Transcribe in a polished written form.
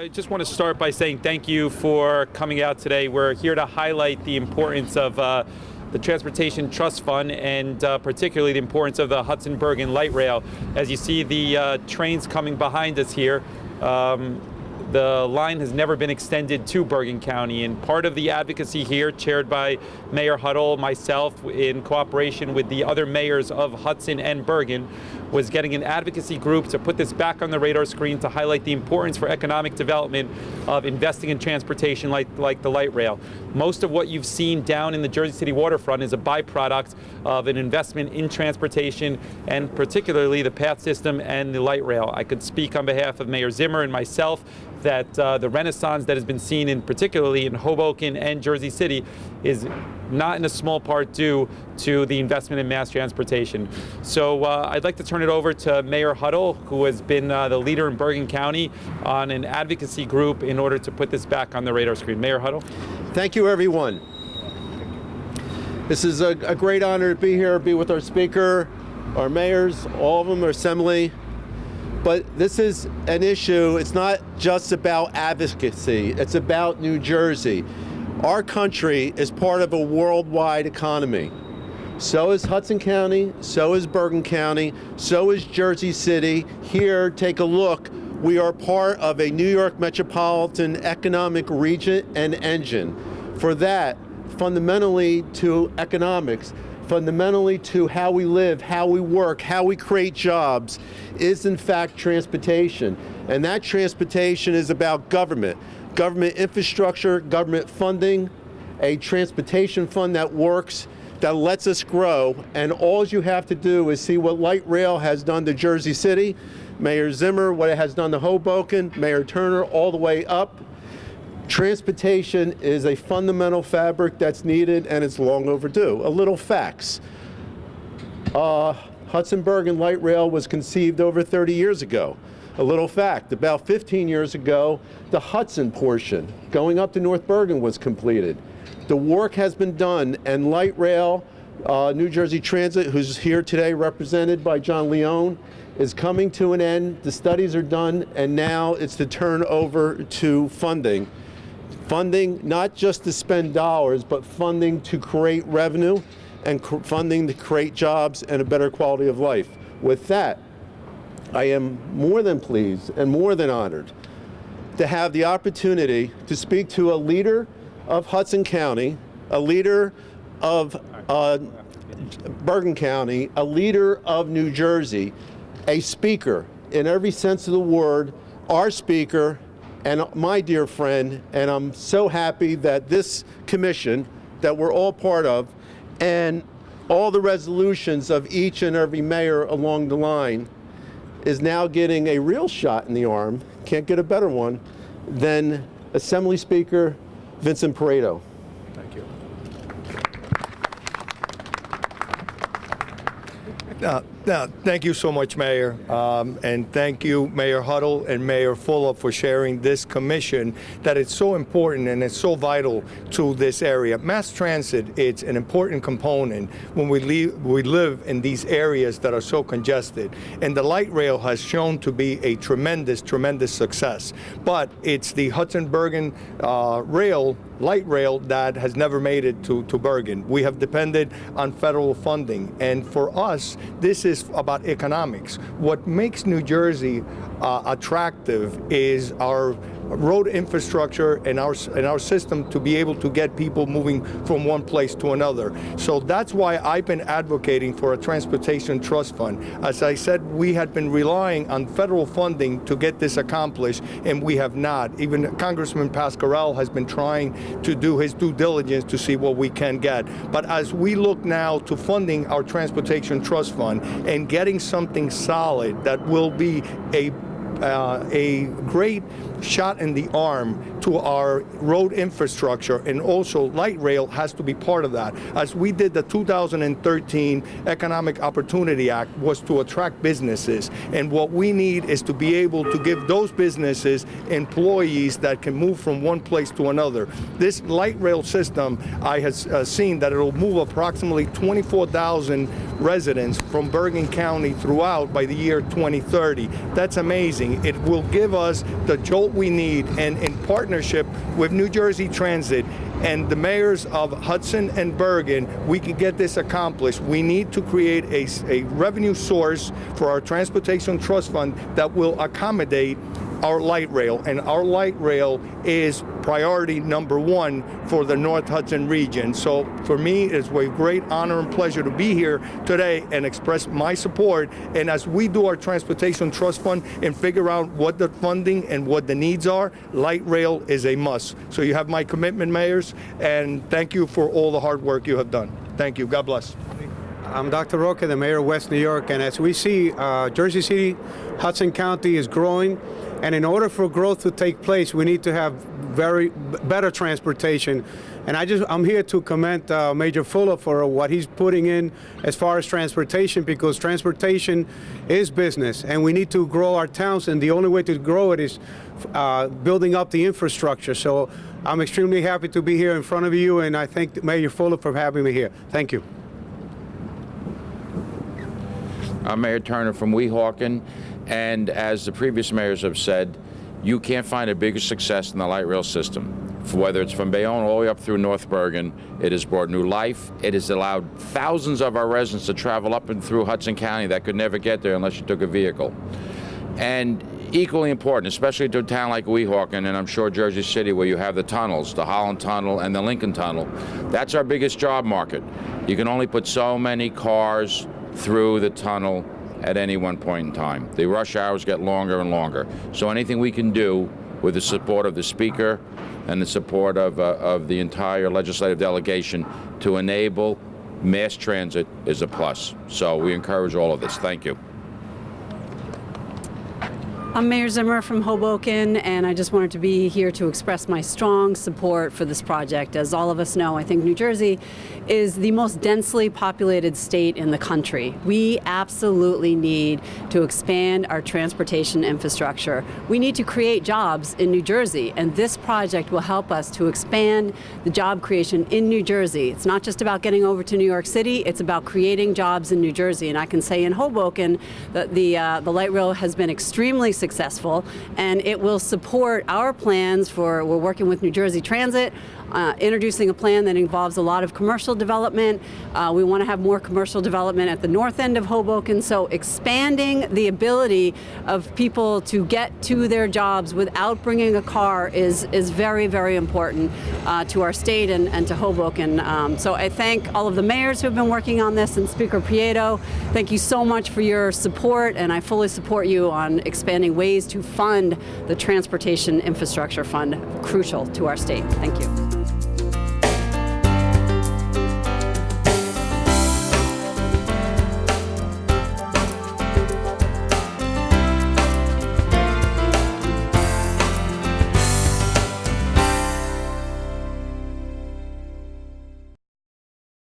I just want to start by saying thank you for coming out today. We're here to highlight the importance of the Transportation Trust Fund and particularly the importance of the Hudson-Bergen Light Rail. As you see the trains coming behind us here, the line has never been extended to Bergen County, and part of the advocacy here, chaired by Mayor Huttle, myself, in cooperation with the other mayors of Hudson and Bergen, was getting an advocacy group to put this back on the radar screen to highlight the importance for economic development of investing in transportation like the light rail. Most of what you've seen down in the Jersey City waterfront is a byproduct of an investment in transportation, and particularly the path system and the light rail. I could speak on behalf of Mayor Zimmer and myself that the renaissance that has been seen particularly in Hoboken and Jersey City is not in a small part due to the investment in mass transportation. So I'd like to turn it over to Mayor Huttle, who has been the leader in Bergen County on an advocacy group in order to put this back on the radar screen. Mayor Huttle. Thank you, everyone. This is a great honor to be here, be with our speaker, our mayors, all of them, our assembly. But this is an issue, it's not just about advocacy, it's about New Jersey. Our country is part of a worldwide economy. So is Hudson County, so is Bergen County, so is Jersey City. Here, take a look. We are part of a New York metropolitan economic region and engine. For that, fundamentally to economics, fundamentally to how we live, how we work, how we create jobs, is in fact transportation. And that transportation is about government infrastructure, government funding, a transportation fund that works, that lets us grow. And all you have to do is see what light rail has done to Jersey City, Mayor Zimmer, what it has done to Hoboken, Mayor Turner, all the way up. Transportation is a fundamental fabric that's needed, and it's long overdue. A little facts. Hudson-Bergen Light Rail was conceived over 30 years ago. A little fact, about 15 years ago, the Hudson portion going up to North Bergen was completed. The work has been done, and Light Rail, New Jersey Transit, who's here today represented by John Leone, is coming to an end. The studies are done, and now it's to turn over to funding. Funding not just to spend dollars, but funding to create revenue and funding to create jobs and a better quality of life. With that, I am more than pleased and more than honored to have the opportunity to speak to a leader of Hudson County, a leader of Bergen County, a leader of New Jersey, a speaker in every sense of the word, our speaker, and my dear friend, and I'm so happy that this commission that we're all part of, and all the resolutions of each and every mayor along the line, is now getting a real shot in the arm, can't get a better one, than Assembly Speaker Vincent Prieto. Thank you. Thank you so much, Mayor, and thank you, Mayor Huttle and Mayor Fulop, for sharing this commission that is so important and it's so vital to this area. Mass transit, it's an important component when we live in these areas that are so congested, and the light rail has shown to be a tremendous success. But it's the Hudson-Bergen light rail that has never made it to Bergen. We have depended on federal funding, and for us, this is about economics. What makes New Jersey attractive is our road infrastructure and our system to be able to get people moving from one place to another. So that's why I've been advocating for a transportation trust fund. As I said, we had been relying on federal funding to get this accomplished, and we have not. Even Congressman Pascarell has been trying to do his due diligence to see what we can get. But as we look now to funding our transportation trust fund and getting something solid that will be a great shot in the arm to our road infrastructure, and also light rail has to be part of that. As we did the 2013 Economic Opportunity Act was to attract businesses, and what we need is to be able to give those businesses employees that can move from one place to another. This light rail system, I have seen that it'll move approximately 24,000 residents from Bergen County throughout by the year 2030. That's amazing. funding. It will give us the jolt we need, and in partnership with New Jersey Transit and the mayors of Hudson and Bergen, we can get this accomplished. We need to create a revenue source for our Transportation Trust Fund that will accommodate our light rail, and our light rail is priority number one for the North Hudson region. So for me, it's with great honor and pleasure to be here today and express my support. And as we do our Transportation Trust Fund and figure out what the funding and what the needs are, light rail is a must. So you have my commitment, mayors, and thank you for all the hard work you have done. Thank you. God bless. I'm Dr. Roque, the mayor of West New York, and as we see, Jersey City, Hudson County is growing, and in order for growth to take place, we need to have better transportation. And I'm here to commend Major Fulop for what he's putting in as far as transportation, because transportation is business, and we need to grow our towns, and the only way to grow it is building up the infrastructure. So I'm extremely happy to be here in front of you, and I thank Mayor Fulop for having me here. Thank you. I'm Mayor Turner from Weehawken, and as the previous mayors have said, you can't find a bigger success than the light rail system. Whether it's from Bayonne all the way up through North Bergen, it has brought new life. It has allowed thousands of our residents to travel up and through Hudson County that could never get there unless you took a vehicle. And equally important, especially to a town like Weehawken, and I'm sure Jersey City, where you have the tunnels, the Holland Tunnel and the Lincoln Tunnel, that's our biggest job market. You can only put so many cars through the tunnel at any one point in time. The rush hours get longer and longer. So anything we can do with the support of the Speaker and the support of the entire legislative delegation to enable mass transit is a plus. So we encourage all of this. Thank you. I'm Mayor Zimmer from Hoboken, and I just wanted to be here to express my strong support for this project. As all of us know, I think New Jersey is the most densely populated state in the country. We absolutely need to expand our transportation infrastructure. We need to create jobs in New Jersey, and this project will help us to expand the job creation in New Jersey. It's not just about getting over to New York City, it's about creating jobs in New Jersey. And I can say in Hoboken that the light rail has been extremely successful, and it will support our plans we're working with New Jersey Transit, introducing a plan that involves a lot of commercial development. We want to have more commercial development at the north end of Hoboken, so expanding the ability of people to get to their jobs without bringing a car is very, very important to our state and to Hoboken. So I thank all of the mayors who have been working on this, and Speaker Prieto, thank you so much for your support, and I fully support you on expanding ways to fund the Transportation Infrastructure Fund, crucial to our state. Thank you.